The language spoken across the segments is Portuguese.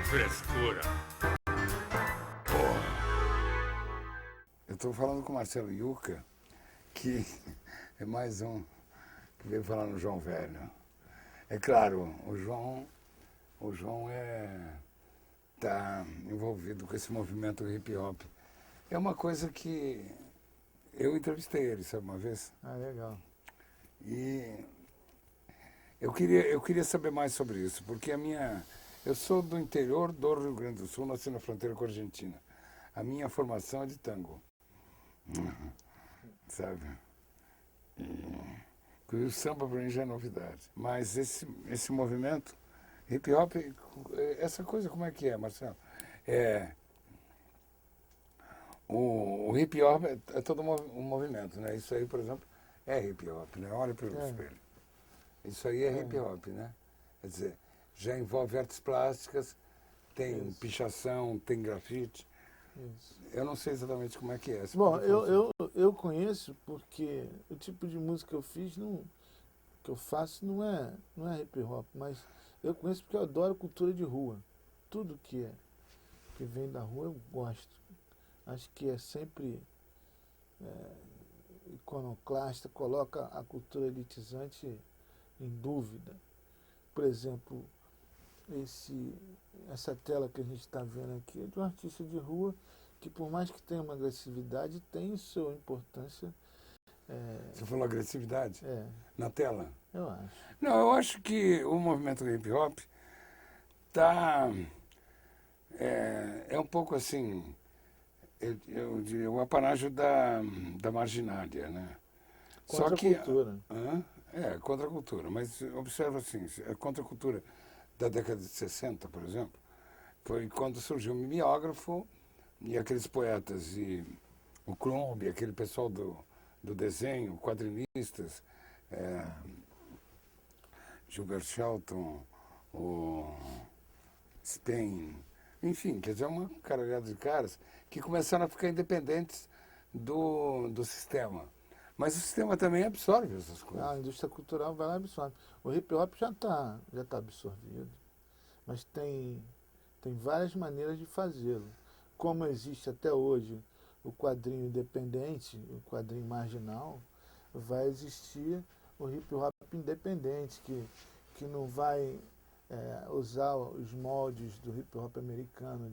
frescura. Eu estou falando com o Marcelo Yuca, que é mais um que veio falar no João Velho. É claro, o João está envolvido com esse movimento hip hop. É uma coisa que eu entrevistei ele, sabe, uma vez. Ah, legal. E eu queria saber mais sobre isso, porque eu sou do interior do Rio Grande do Sul, nasci na fronteira com a Argentina. A minha formação é de tango. Sabe? E o samba para mim já é novidade. Mas esse movimento, hip hop, essa coisa como é que é, Marcelo? O hip hop é todo um movimento, né? Isso aí, por exemplo, é hip hop, né? Olha pelo espelho. Isso aí é hip hop, né? Quer dizer, já envolve artes plásticas, tem pichação, tem grafite. Isso. Eu não sei exatamente como é que é. Bom, eu conheço porque o tipo de música que eu faço não é hip hop, mas eu conheço porque eu adoro cultura de rua. Tudo que vem da rua eu gosto. Acho que é sempre iconoclasta, coloca a cultura elitizante em dúvida. Por exemplo, essa tela que a gente está vendo aqui é de um artista de rua que, por mais que tenha uma agressividade, tem sua importância. Você falou agressividade? Na tela? Eu acho. Não, eu acho que o movimento do hip hop é um pouco assim, eu diria, o apanágio da marginália, né? Contra a cultura. Contra a cultura. Mas observa assim, a contra a cultura da década de 60, por exemplo, foi quando surgiu o mimeógrafo e aqueles poetas, e o Clube, aquele pessoal do desenho, quadrinistas, Gilbert Shelton, o Stein, enfim, quer dizer, uma caralhada de caras que começaram a ficar independentes do sistema. Mas o sistema também absorve essas coisas. A indústria cultural vai lá e absorve. O hip hop já tá absorvido, mas tem várias maneiras de fazê-lo. Como existe até hoje o quadrinho independente, o quadrinho marginal, vai existir o hip hop independente, que não vai usar os moldes do hip hop americano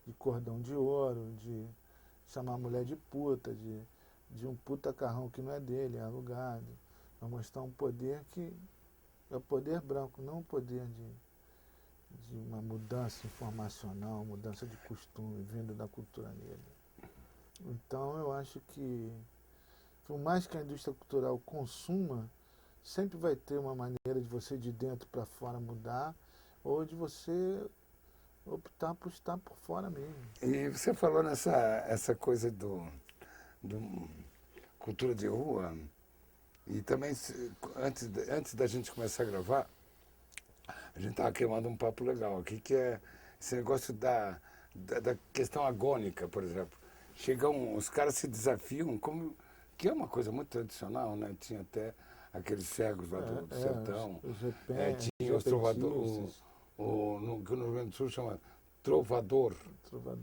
de cordão de ouro, de chamar a mulher de puta, de um puta carrão que não é dele, é alugado. Vai mostrar um poder que é o poder branco, não o poder de uma mudança informacional, mudança de costume vindo da cultura negra. Então eu acho que, por mais que a indústria cultural consuma, sempre vai ter uma maneira de você de dentro para fora mudar, ou de você optar por estar por fora mesmo. E você falou essa coisa do cultura de rua, e também, antes da gente começar a gravar, a gente estava queimando um papo legal aqui, que é esse negócio da questão agônica, por exemplo. Os caras se desafiam, que é uma coisa muito tradicional, né? Tinha até aqueles cegos lá do sertão, tinha os trovadores, no Rio Grande do Sul chama trovador,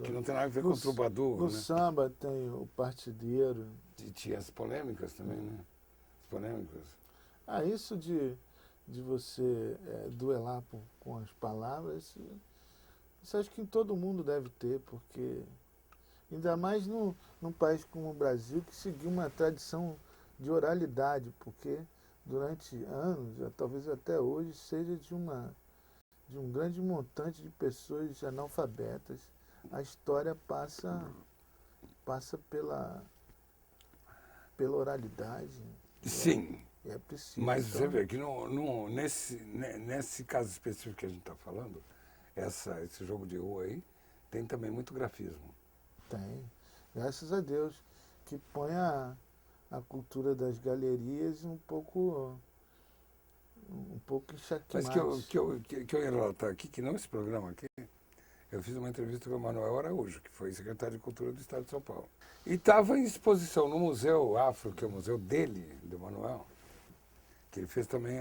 que não tem nada a ver com troubadour. No né? samba tem o partideiro. E tinha as polêmicas também, né? As polêmicas. Isso de você duelar com as palavras, isso acho que todo mundo deve ter, porque ainda mais num país como o Brasil, que seguiu uma tradição de oralidade, porque durante anos, talvez até hoje, seja de um grande montante de pessoas analfabetas, a história passa pela oralidade. Sim. É preciso. Mas você vê que nesse caso específico que a gente está falando, esse jogo de rua aí, tem também muito grafismo. Tem. Graças a Deus, que põe a cultura das galerias um pouco em xeque-mate. Mas que eu ia relatar aqui, que não esse programa aqui, eu fiz uma entrevista com o Manuel Araújo, que foi secretário de Cultura do Estado de São Paulo. E estava em exposição no Museu Afro, que é o museu dele, do Manuel, que ele fez também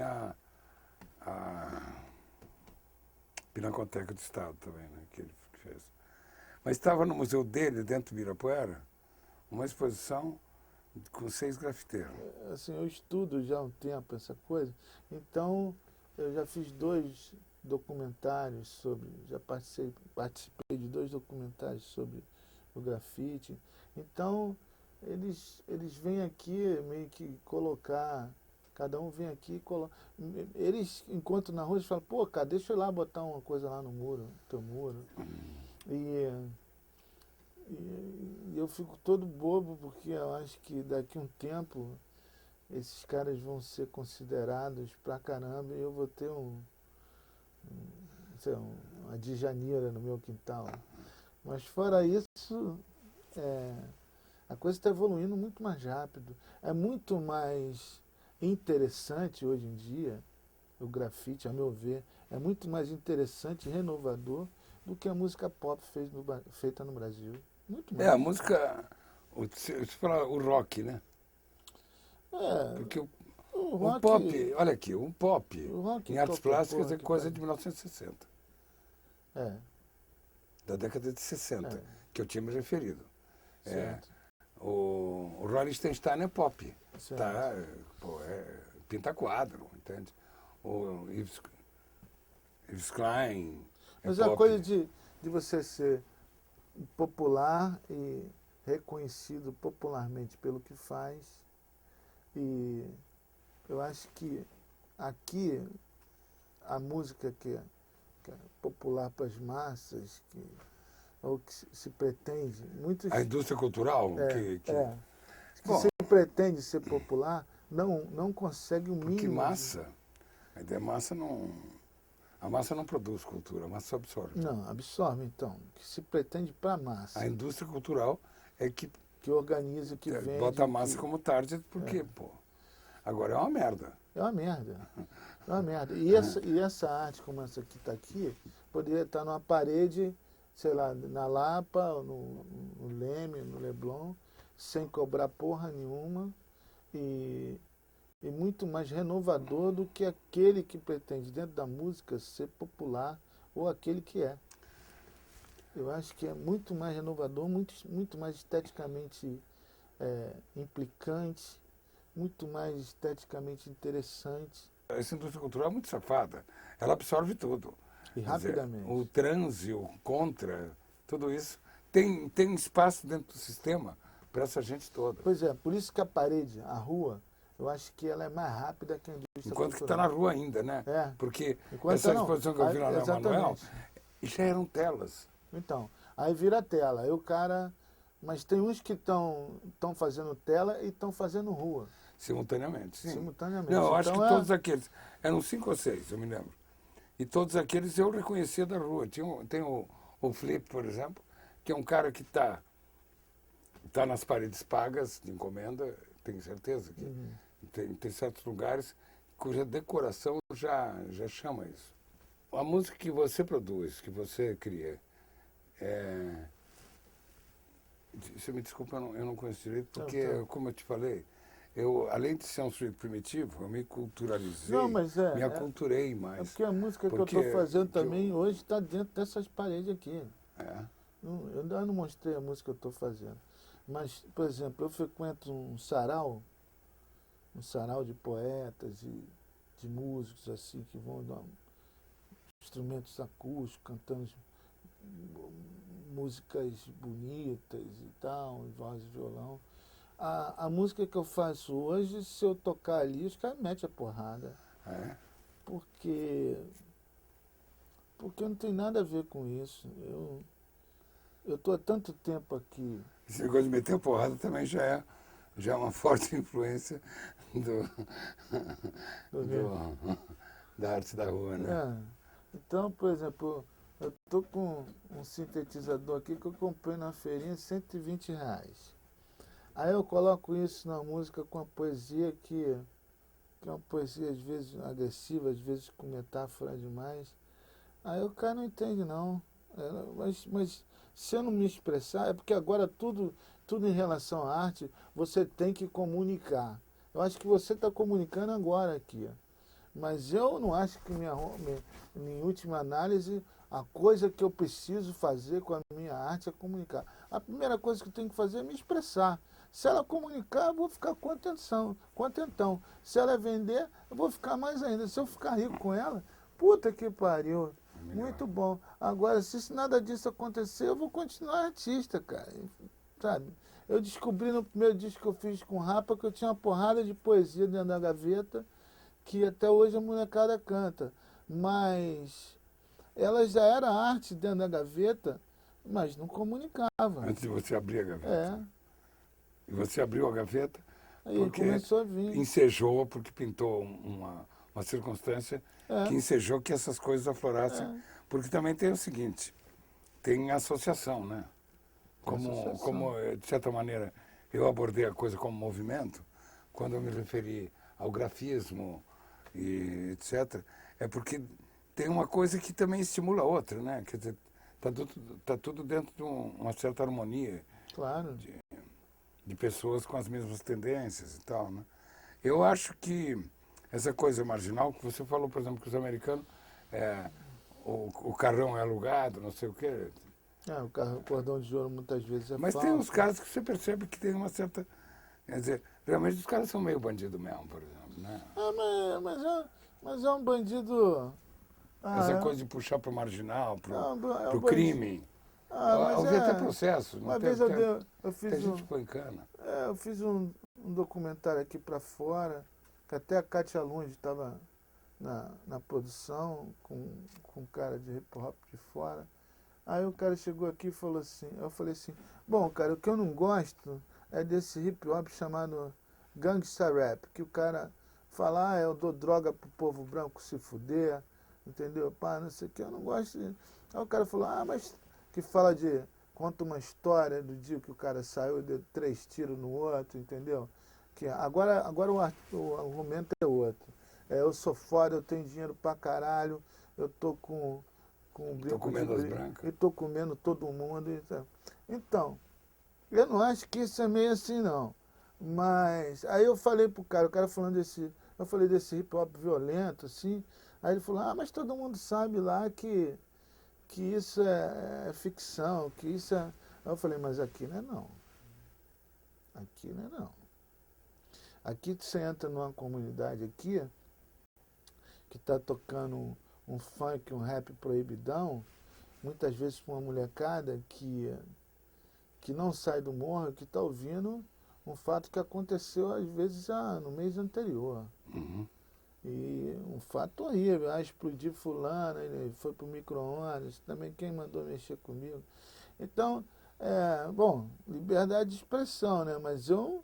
Pinacoteca do Estado também, né, que ele fez. Mas estava no museu dele, dentro do Ibirapuera, uma exposição com 6 grafiteiros. Assim, eu estudo já há um tempo essa coisa, então eu já fiz 2 documentários sobre, já participei de 2 documentários sobre o grafite. Então, eles vêm aqui meio que colocar, cada um vem aqui e coloca. Eles encontram na rua e falam, pô, cara, deixa eu ir lá botar uma coisa lá no muro, no teu muro. E eu fico todo bobo porque eu acho que daqui a um tempo esses caras vão ser considerados pra caramba e eu vou ter não sei, uma Djaneira no meu quintal. Mas fora isso, a coisa está evoluindo muito mais rápido. É muito mais interessante hoje em dia, o grafite, a meu ver, é muito mais interessante e renovador do que a música pop feita no Brasil. Muito mais. A música, você fala o rock, né? Porque O o rock, pop, olha aqui, o pop o rock em artes qualquer plásticas porra é que coisa faz. de 1960, É, da década de 60, É. que eu tinha me referido. certo. O Rolling Stein é pop, Certo. tá? Pô, pinta quadro, entende? O Yves Klein é Mas pop. a coisa de você ser popular e reconhecido popularmente pelo que faz, e eu acho que aqui a música que é popular para as massas, ou que se pretende, muitos A indústria cultural, que bom, se pretende ser popular, não consegue o porque mínimo. massa, a ideia massa não, a massa não produz cultura, a massa só absorve. Não, absorve então. Que se pretende para a massa. A indústria cultural é que Que organiza, que vende. bota a massa como target, porque, pô, agora é uma merda. É uma merda. É uma merda. E essa arte, como essa que está aqui, poderia estar numa parede, sei lá, na Lapa, no Leme, no Leblon, sem cobrar porra nenhuma e muito mais renovador do que aquele que pretende, dentro da música, ser popular ou aquele que é. Eu acho que é muito mais renovador, muito mais esteticamente implicante, muito mais esteticamente interessante. Essa indústria cultural é muito safada. Ela absorve tudo. E Quer dizer, rapidamente. o transe, o contra, tudo isso. Tem espaço dentro do sistema para essa gente toda. Pois é, por isso que a parede, a rua, eu acho que ela é mais rápida que a indústria Enquanto que está cultural. na rua ainda, né? É. Porque Enquanto essa não. exposição que eu vi lá na Manuel, Exatamente. já eram telas. Então, aí vira tela. Aí o cara. Mas tem uns que estão fazendo tela e estão fazendo rua. Simultaneamente, sim. Simultaneamente. Não, eu acho Então que todos aqueles, eram 5 ou 6, eu me lembro. E todos aqueles eu reconhecia da rua. Tem o Flip, por exemplo, que é um cara que está nas paredes pagas de encomenda, tenho certeza que tem certos lugares cuja decoração já chama isso. A música que você produz, que você cria, você me desculpa, eu não conheço direito, porque, como eu te falei, além de ser um sujeito primitivo, eu me culturalizei, Não, mas me aculturei mais. É porque a música que eu estou fazendo também hoje está dentro dessas paredes aqui. Eu ainda não mostrei a música que eu estou fazendo. Mas, por exemplo, eu frequento um sarau de poetas e de músicos assim que vão dar instrumentos acústicos, cantando músicas bonitas e tal, voz e violão. A música que eu faço hoje, se eu tocar ali, os caras metem a porrada. Porque não tem nada a ver com isso. Eu estou há tanto tempo aqui. Esse negócio de meter a porrada também já é uma forte influência da arte da rua, né? Então, por exemplo, eu estou com um sintetizador aqui que eu comprei na feirinha, R$120. Aí eu coloco isso na música com a poesia que é uma poesia às vezes agressiva, às vezes com metáfora demais. Aí o cara não entende não. Mas se eu não me expressar, é porque agora tudo em relação à arte, você tem que comunicar. Eu acho que você está comunicando agora aqui. Mas eu não acho que, em última análise, a coisa que eu preciso fazer com a minha arte é comunicar. A primeira coisa que eu tenho que fazer é me expressar. Se ela comunicar, eu vou ficar contentão. Se ela vender, eu vou ficar mais ainda. Se eu ficar rico com ela, puta que pariu. Muito bom. Agora, se nada disso acontecer, eu vou continuar artista, cara. Sabe? Eu descobri no primeiro disco que eu fiz com o Rapa que eu tinha uma porrada de poesia dentro da gaveta que até hoje a molecada canta. Mas ela já era arte dentro da gaveta, mas não comunicava. Antes de você abrir a gaveta. É. E você abriu a gaveta Aí porque começou a vir. ensejou, porque pintou uma circunstância que ensejou que essas coisas aflorassem. Porque também tem o seguinte, tem associação, né? Como, de certa maneira, eu abordei a coisa como movimento, quando eu me referi ao grafismo e etc., é porque tem uma coisa que também estimula a outra, né? Quer dizer, tá tudo dentro de uma certa harmonia. Claro. De pessoas com as mesmas tendências e tal, né? Eu acho que essa coisa marginal, que você falou, por exemplo, que os americanos, o carrão é alugado, não sei o quê. O cordão de ouro muitas vezes é Mas falso. tem uns caras que você percebe que tem uma certa... Quer dizer, realmente os caras são meio bandido mesmo, por exemplo, né? Mas é um bandido... Essa coisa de puxar pro marginal, pro um crime. Houve até processo. Uma vez eu fiz a gente põe cana. eu fiz um documentário aqui para fora, que até a Kátia Lunge estava na produção, com um cara de hip hop de fora. Aí o cara chegou aqui e falou assim, eu falei assim, bom, cara, o que eu não gosto é desse hip hop chamado gangsta rap, que o cara fala, eu dou droga pro povo branco se fuder, entendeu? Pá, não sei o que, eu não gosto de... Aí o cara falou, mas que fala conta uma história do dia que o cara saiu e deu 3 tiros no outro, entendeu? Que agora o argumento é outro. Eu sou foda, eu tenho dinheiro pra caralho, eu tô com um brinco comendo as brancas. E tô comendo todo mundo. Então, eu não acho que isso é meio assim, não. Mas, aí eu falei pro cara, o cara falando eu falei desse hip hop violento, assim, aí ele falou, mas todo mundo sabe lá que isso é ficção, que isso é... Aí eu falei, mas aqui não é não. Aqui não é não. Aqui você entra numa comunidade aqui, que está tocando um funk, um rap proibidão, muitas vezes com uma molecada que não sai do morro, que está ouvindo um fato que aconteceu às vezes no mês anterior. Uhum. E um fato horrível, explodiu fulano, ele foi pro micro-ondas, também quem mandou mexer comigo. Então, bom, liberdade de expressão, né? Mas eu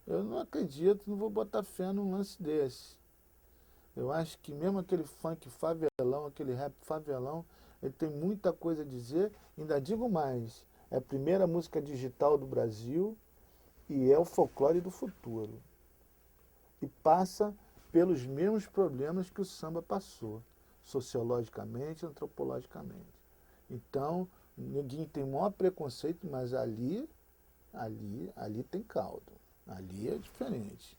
não acredito, não vou botar fé num lance desse. Eu acho que mesmo aquele funk favelão, aquele rap favelão, ele tem muita coisa a dizer. Ainda digo mais, é a primeira música digital do Brasil e é o folclore do futuro. E passa pelos mesmos problemas que o samba passou, sociologicamente e antropologicamente. Então, ninguém tem o maior preconceito, mas ali tem caldo. Ali é diferente.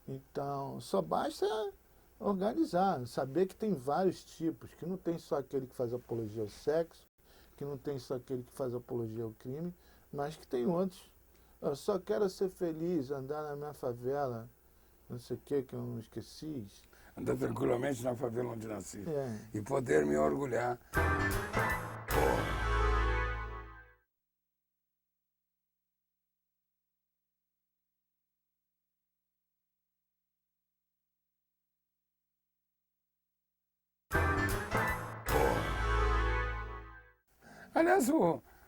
Então, só basta organizar, saber que tem vários tipos, que não tem só aquele que faz apologia ao sexo, que não tem só aquele que faz apologia ao crime, mas que tem outros. Eu só quero ser feliz, andar na minha favela, não sei o que eu não esqueci. Andar tranquilamente na favela onde nasci. É. E poder me orgulhar. Aliás,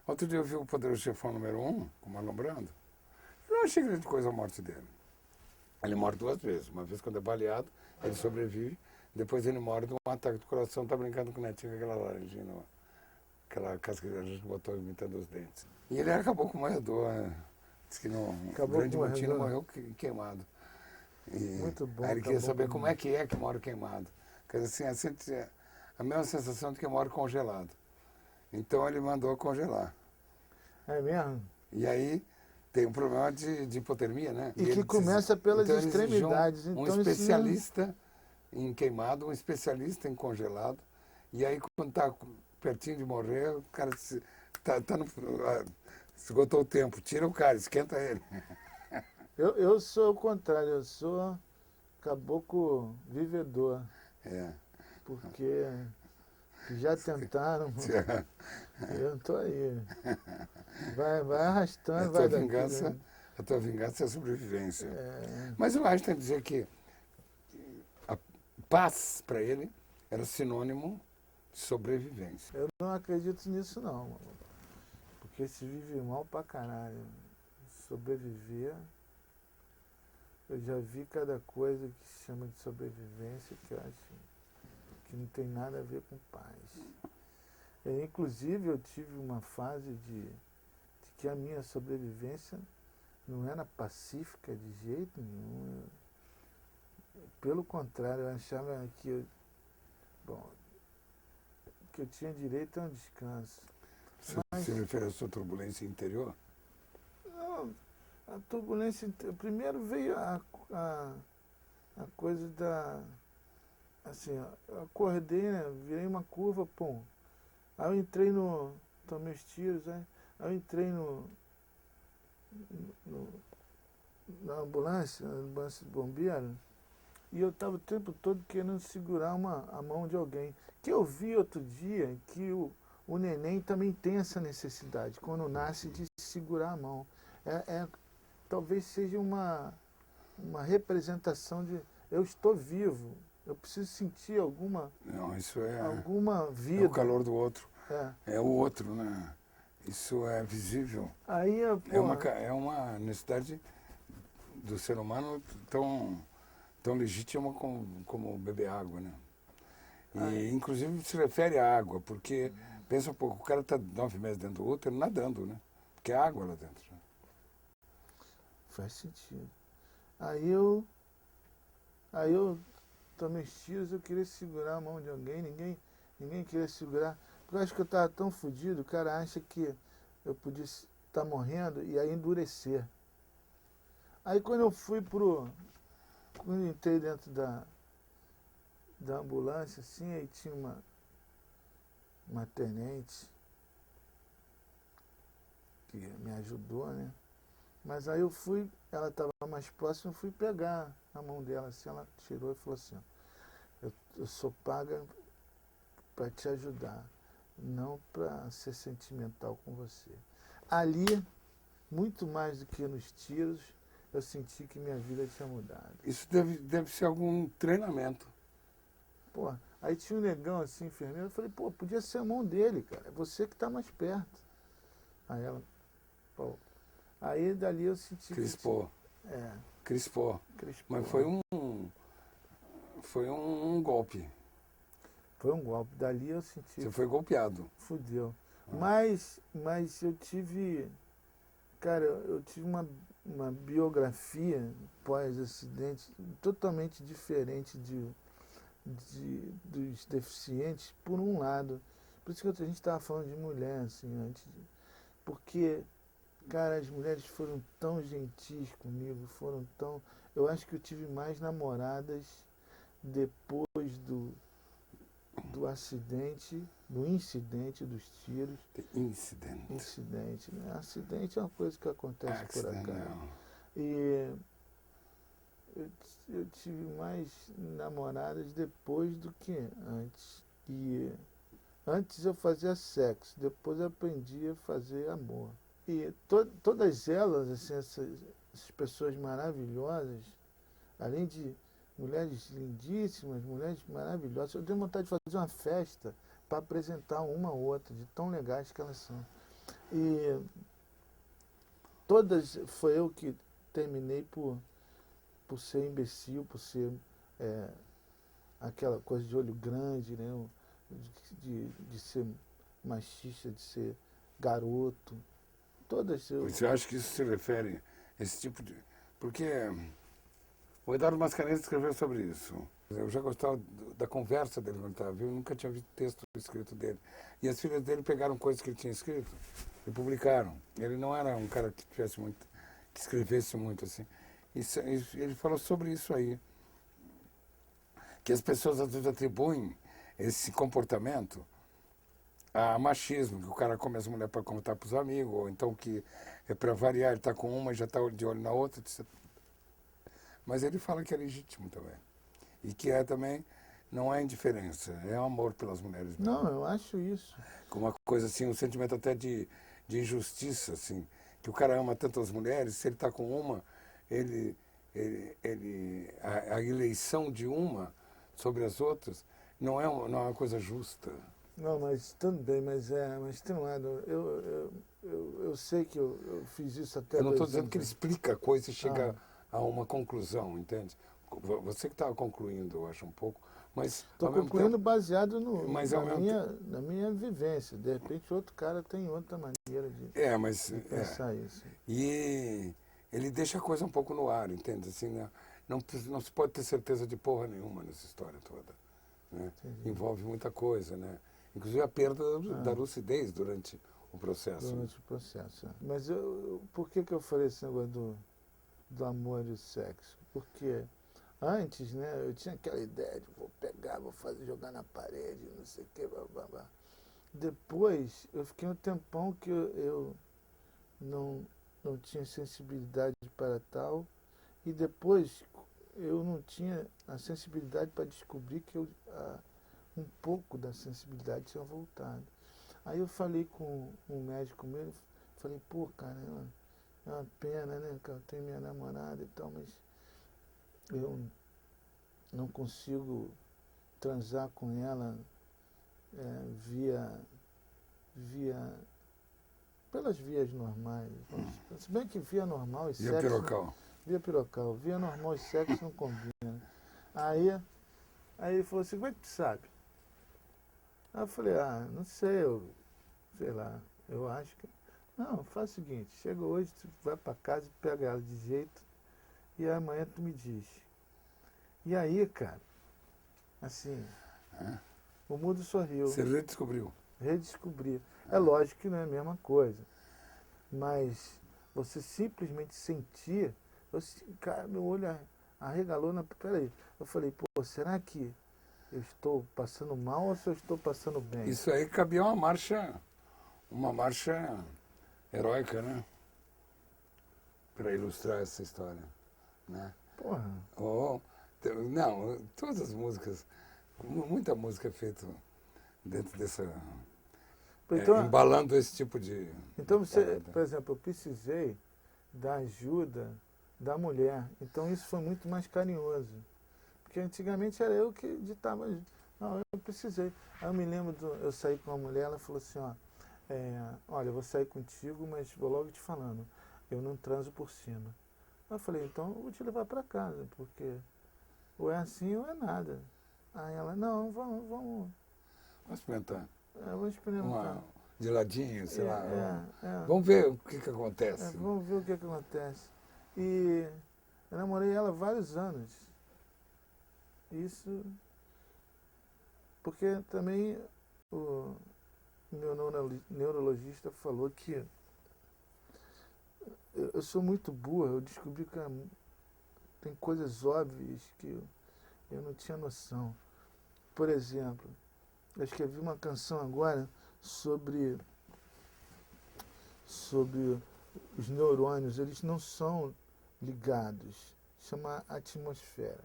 outro dia eu vi o Poderoso Chefão número 1, com o Marlon Brando. Eu não achei grande coisa a morte dele. Ele morre 2 vezes. Uma vez quando é baleado, ele sobrevive. Depois ele morre de um ataque do coração. Tá brincando com o netinho com aquela laranjinha, aquela casca de laranja que botou imitando os dentes. E ele acabou com o morredor. Diz que no Grande Montinho morreu queimado. E muito bom. Aí ele queria saber como é que morre queimado. Quer dizer, assim, a mesma sensação de que morre congelado. Então ele mandou congelar. É mesmo? E aí tem um problema de hipotermia, né? E que começa pelas extremidades. Um especialista em queimado, um especialista em congelado. E aí, quando está pertinho de morrer, o cara tá no, esgotou o tempo. Tira o cara, esquenta ele. Eu sou o contrário, eu sou caboclo vivedor, É. porque já tentaram, eu tô aí. Vai A arrastando, tua vai daqui. vingança, a tua vingança é a sobrevivência. É, Mas o Einstein dizia que a paz para ele era sinônimo de sobrevivência. eu não acredito nisso não, porque se vive mal pra caralho. Sobreviver, eu já vi cada coisa que se chama de sobrevivência que eu acho que não tem nada a ver com paz. Inclusive eu tive uma fase de que a minha sobrevivência não era pacífica de jeito nenhum. Pelo contrário, eu achava bom, que eu tinha direito a um descanso. Você se refere à sua turbulência interior? Não, a turbulência. Primeiro veio a coisa da. Assim, eu acordei, né? Virei uma curva, pum. Aí eu entrei no. Tomei os tiros, né? Aí eu entrei na ambulância de bombeiro, e eu estava o tempo todo querendo segurar a mão de alguém. Que eu vi outro dia que o neném também tem essa necessidade, quando nasce, de segurar a mão. Talvez seja uma representação de eu estou vivo, eu preciso sentir alguma vida. É o calor do outro. É. É o outro, né? Isso é visível. Aí, É uma necessidade do ser humano tão legítima como beber água, né? E, inclusive, se refere à água, porque, pensa um pouco, o cara está 9 meses dentro do útero nadando, né? Porque é água lá dentro. Né? Faz sentido. Aí eu tomei os tiros, eu queria segurar a mão de alguém, ninguém queria segurar. Porque eu acho que eu estava tão fodido, o cara acha que eu podia estar morrendo e aí endurecer. Aí quando eu quando eu entrei dentro da ambulância, assim, aí tinha uma tenente que me ajudou, né? Mas aí ela estava mais próxima, eu fui pegar a mão dela, assim, ela tirou e falou assim, eu sou paga para te ajudar, não para ser sentimental com você. Ali, muito mais do que nos tiros, eu senti que minha vida tinha mudado. Isso deve ser algum treinamento. Pô, aí tinha um negão assim, enfermeiro, eu falei, pô, podia ser a mão dele, cara, é você que está mais perto. Aí ela, pô, aí dali eu senti Crispou. Crispou. Mas foi um golpe. Foi um golpe. Dali eu senti. Você foi golpeado. Fudeu. Mas eu tive. Cara, eu tive uma biografia pós-acidente totalmente diferente dos deficientes, por um lado. Por isso que a gente estava falando de mulher, assim, antes. Porque, cara, as mulheres foram tão gentis comigo, foram tão. Eu acho que eu tive mais namoradas depois do acidente, do incidente dos tiros. Incidente, né? Acidente é uma coisa que acontece por acaso. E eu tive mais namoradas depois do que antes. E antes eu fazia sexo, depois eu aprendi a fazer amor. E todas elas, assim, essas pessoas maravilhosas, além de mulheres lindíssimas, mulheres maravilhosas, eu tenho vontade de fazer uma festa para apresentar uma ou outra, de tão legais que elas são. E todas, foi eu que terminei por ser imbecil, por ser aquela coisa de olho grande, né? De ser machista, de ser garoto. Todas eu... Você acha que isso se refere a esse tipo de... Porque o Eduardo Mascarenhas escreveu sobre isso. Eu já gostava da conversa dele quando estava vivo, nunca tinha visto texto escrito dele. E as filhas dele pegaram coisas que ele tinha escrito e publicaram. Ele não era um cara que escrevesse muito assim. Ele falou sobre isso aí. que as pessoas às vezes atribuem esse comportamento a machismo, que o cara come as mulheres para contar para os amigos, ou então que é para variar, ele está com uma e já está de olho na outra. Mas ele fala que é legítimo também. E que é também, não é indiferença, é amor pelas mulheres mesmo. Não, eu acho isso. Com uma coisa assim, um sentimento até de injustiça, assim, que o cara ama tanto as mulheres, se ele está com uma, a eleição de uma sobre as outras não é uma coisa justa. Não, mas também, mas tem um lado. Eu sei que eu fiz isso até Eu não estou 2 dizendo anos que ele atrás. explica a coisa e chega a uma conclusão, entende? Você que estava concluindo, eu acho, um pouco, mas Estou ao mesmo concluindo tempo, baseado mas ao mesmo na minha vivência. De repente, outro cara tem outra maneira de mas pensar isso. e ele deixa a coisa um pouco no ar, entende? Assim, né? Não se pode ter certeza de porra nenhuma nessa história toda, né? Envolve muita coisa, né? Inclusive a perda da lucidez durante o processo. Durante o processo. Mas por que eu falei esse negócio do amor e o sexo? Porque antes, né, eu tinha aquela ideia de vou pegar, vou fazer, jogar na parede, não sei o que, blá, blá, blá. Depois, eu fiquei um tempão que eu não tinha sensibilidade para tal, e depois eu não tinha a sensibilidade para descobrir que um pouco da sensibilidade tinha voltado. Aí eu falei com um médico meu, falei, pô, cara, é uma pena, né, que eu tenho minha namorada e tal, mas eu não consigo transar com ela pelas vias normais. Se bem que via normal e E a sexo... pirocal? Via pirocal. Via normal e sexo não combina. Aí ele falou assim, como é que tu sabe? Aí eu falei, não sei, sei lá, eu acho que... Não, faz o seguinte, chega hoje, tu vai pra casa, pega ela de jeito, e amanhã tu me diz. E aí, cara, assim, o mundo sorriu. Você redescobriu. Redescobri. É lógico que não é a mesma coisa, mas você simplesmente sentir, cara, meu olho arregalou peraí. Eu falei, pô, será que eu estou passando mal ou se eu estou passando bem? Isso aí cabia uma marcha heróica, né? Para ilustrar essa história, né? Porra. Não, todas as músicas, muita música é feita dentro dessa... Então, embalando esse tipo de... Então, por exemplo, eu precisei da ajuda da mulher. Então, isso foi muito mais carinhoso. Porque antigamente era eu que ditava. Não, eu precisei. Aí eu me lembro, eu saí com uma mulher, ela falou assim, olha, eu vou sair contigo, mas vou logo te falando, eu não transo por cima. Eu falei, então eu vou te levar para casa, porque ou é assim ou é nada. Aí ela, não, vamos. Vamos experimentar. Vamos experimentar. De ladinho, sei lá. É. Vamos ver o que acontece. Vamos ver o que acontece. E eu namorei ela há vários anos. Isso porque também o meu neurologista falou que eu sou muito burra, eu descobri que tem coisas óbvias que eu não tinha noção. Por exemplo, eu escrevi uma canção agora sobre os neurônios, eles não são ligados, chama atmosfera.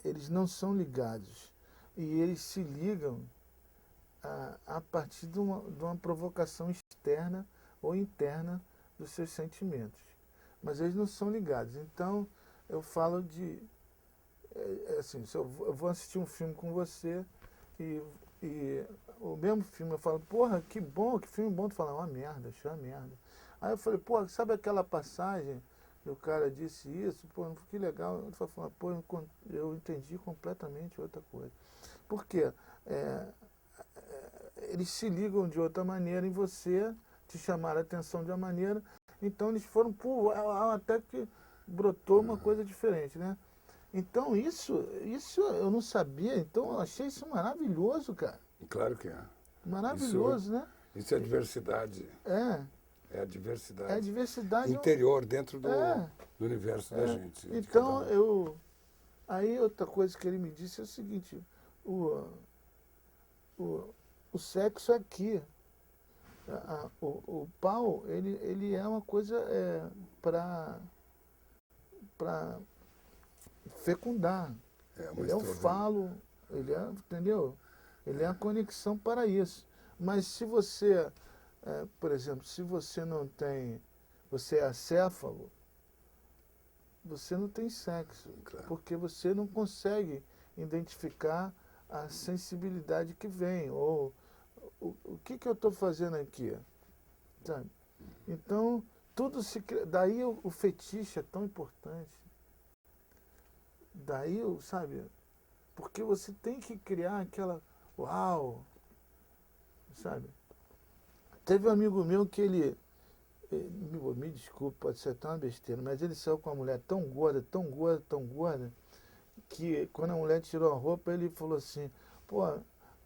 Eles não são ligados e eles se ligam a partir de uma provocação externa ou interna dos seus sentimentos. Mas eles não são ligados. Então, eu falo de... assim, se eu vou assistir um filme com você e o mesmo filme eu falo, porra, que bom, que filme bom. Tu fala, uma merda, achei uma merda. Aí eu falei, porra, sabe aquela passagem que o cara disse isso? Pô, que legal. Eu falei, pô, eu entendi completamente outra coisa. Por quê? Eles se ligam de outra maneira em você, te chamaram a atenção de uma maneira, então eles foram até que brotou uma coisa diferente, né? Então isso eu não sabia, então eu achei isso maravilhoso, cara. Claro que é. Maravilhoso, né? Isso é diversidade. É a diversidade. É a diversidade interior dentro do universo da gente. Então Aí outra coisa que ele me disse é o seguinte, o, o sexo é aqui. O pau, ele é uma coisa para fecundar. Ele é o falo, ele é, entendeu? Ele é a conexão para isso. Mas se você, por exemplo, se você não tem, você é acéfalo, você não tem sexo, Claro. porque você não consegue identificar a sensibilidade que vem, ou o que eu estou fazendo aqui, sabe? Então, tudo se cria, daí o fetiche é tão importante. Daí, sabe, porque você tem que criar aquela, uau, sabe? Teve um amigo meu que me desculpe, pode ser até uma besteira, mas ele saiu com uma mulher tão gorda, tão gorda, tão gorda, que quando a mulher tirou a roupa, ele falou assim, pô,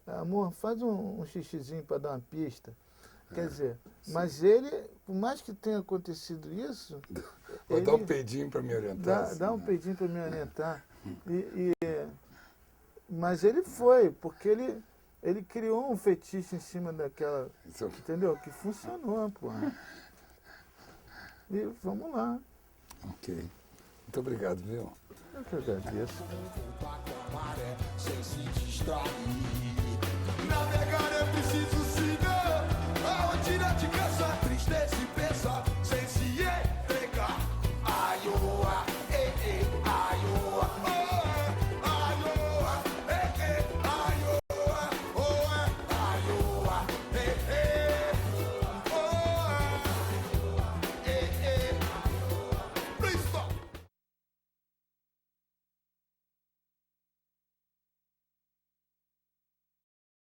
amor, faz um xixizinho para dar uma pista. Quer dizer, sim. Mas ele, por mais que tenha acontecido isso... Vou dar um peidinho para me orientar. Dá um peidinho para me orientar. Mas ele foi, porque ele criou um fetiche em cima daquela... Isso. Entendeu? Que funcionou, pô. E vamos lá. Ok. Muito obrigado, viu? Eu que agradeço. Navegar